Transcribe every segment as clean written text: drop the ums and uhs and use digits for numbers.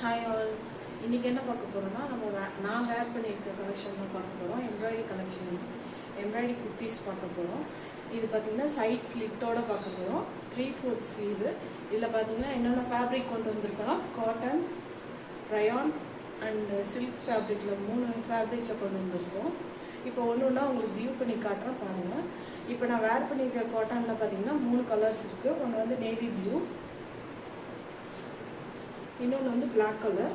Hi all. இன்றைக்கி என்ன பார்க்க போகிறோம்னா நான் வேர் பண்ணியிருக்க கலெக்ஷன் தான் பார்க்க போகிறோம். எம்ப்ராய்டரி கலெக்ஷன், எம்ப்ராய்டரி குர்த்திஸ் பார்க்க போகிறோம். இது பார்த்திங்கன்னா சைட் ஸ்லிட்டோடு பார்க்க போகிறோம். 3/4 ஸ்லீவு. இதில் பார்த்திங்கன்னா என்னென்ன ஃபேப்ரிக் கொண்டு வந்திருக்கோன்னா காட்டன், ரயான் அண்டு சில்க் ஃபேப்ரிக்கில் 3 ஃபேப்ரிக்கில் கொண்டு வந்திருக்கோம். இப்போ ஒன்று ஒன்றா உங்களுக்கு வியூ பண்ணி காட்டுறேன் பாருங்கள். இப்போ நான் வேர் பண்ணியிருக்க காட்டனில் பார்த்திங்கன்னா 3 கலர்ஸ் இருக்குது. ஒன்று வந்து நேவி ப்ளூ, இன்னொன்று வந்து பிளாக் கலர்,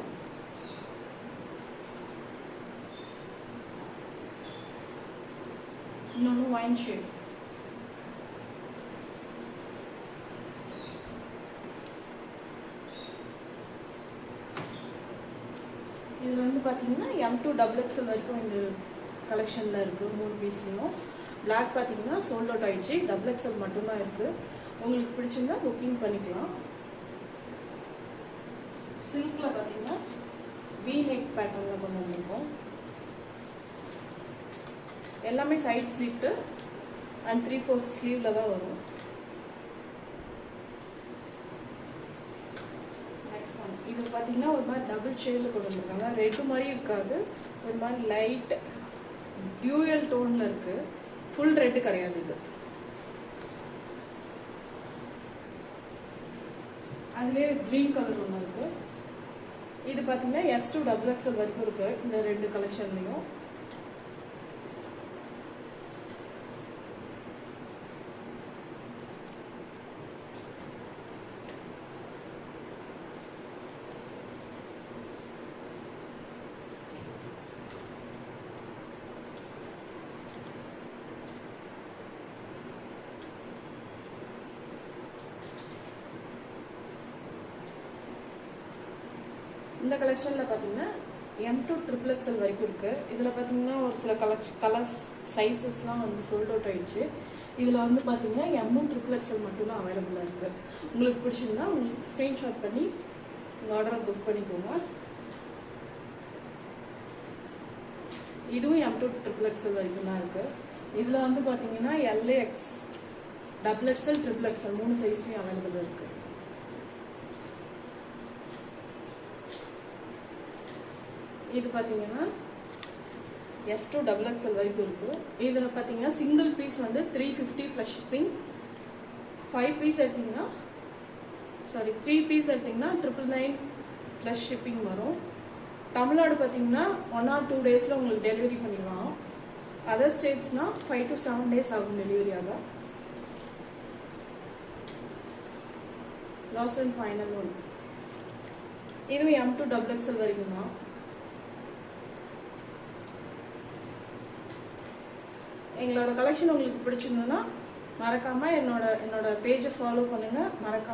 இன்னொன்று ஒயின் ஷேட். இதில் வந்து பார்த்தீங்கன்னா M2 XXL வரைக்கும் இந்த கலெக்ஷனில் இருக்குது. 3 பீஸ்லேயும் பிளாக் பார்த்தீங்கன்னா சோல்ட் அவுட் ஆகிடுச்சு. XXL மட்டும்தான் இருக்குது. உங்களுக்கு பிடிச்சிருந்தா புக்கிங் பண்ணிக்கலாம். சில்கில் பார்த்தீங்கன்னா வி நெக் பேட்டர்னில் கொண்டு வந்திருக்கோம். எல்லாமே சைட் ஸ்லிட்டு அண்ட் 3/4 ஸ்லீவில் தான் வரும். நெக்ஸ்ட் ஒன், இது பார்த்தீங்கன்னா ஒரு மாதிரி டபுள் ஷேடில் கொண்டு வந்திருக்காங்க. ரெட்டு மாதிரி இருக்காது, ஒரு மாதிரி லைட் டியூயல் டோனில் இருக்குது. ஃபுல் ரெட்டு கிடையாது. இது அதுலேயே க்ரீன் கலர் ஒன்று இருக்குது. இது பார்த்தீங்கன்னா S2 XXL வரைக்கும் இருக்குது இந்த 2 கலெக்ஷன்லையும். இந்த கலெக்ஷனில் பார்த்தீங்கன்னா M2 XXL வரைக்கும் இருக்குது. இதில் பார்த்தீங்கன்னா ஒரு சில கலர்ஸ் சைஸஸ்லாம் வந்து சோல்ட் அவுட் ஆகிடுச்சு. இதில் வந்து பார்த்தீங்கன்னா M1 XXL மட்டும்தான் அவைலபிளாக இருக்குது. உங்களுக்கு பிடிச்சிருந்தா உங்களுக்கு ஸ்க்ரீன்ஷாட் பண்ணி உங்கள் ஆர்டரை புக் பண்ணிக்கோங்க. இதுவும் M2 XXL வரைக்கும் தான் இருக்குது. இதில் வந்து பார்த்தீங்கன்னா LAX, XXL, XXL 3 சைஸ்லேயும் அவைலபிள் இருக்குது. இது பார்த்தீங்கன்னா S2 XXL வரைக்கும் இருக்குது. இதில் பார்த்தீங்கன்னா சிங்கிள் பீஸ் வந்து 350 ப்ளஸ் ஷிப்பிங். 5 பீஸ் எடுத்திங்கன்னா 3 பீஸ் எடுத்திங்கன்னா 999 ப்ளஸ் ஷிப்பிங் வரும். தமிழ்நாடு பார்த்தீங்கன்னா 1 or 2 டேஸில் உங்களுக்கு டெலிவரி பண்ணிடலாம். அதர் ஸ்டேட்ஸ்னால் 5 to 7 டேஸ் ஆகும் டெலிவரி ஆக. லாஸ்ட் அண்ட் ஃபைனல் ஒன், இதுவும் M2 XXL வரைக்கும் தான். எங்களோட கலெக்ஷன் உங்களுக்கு பிடிச்சிருந்ததுன்னா மறக்காமல் என்னோட பேஜை ஃபாலோ பண்ணுங்கள். மறக்காமல்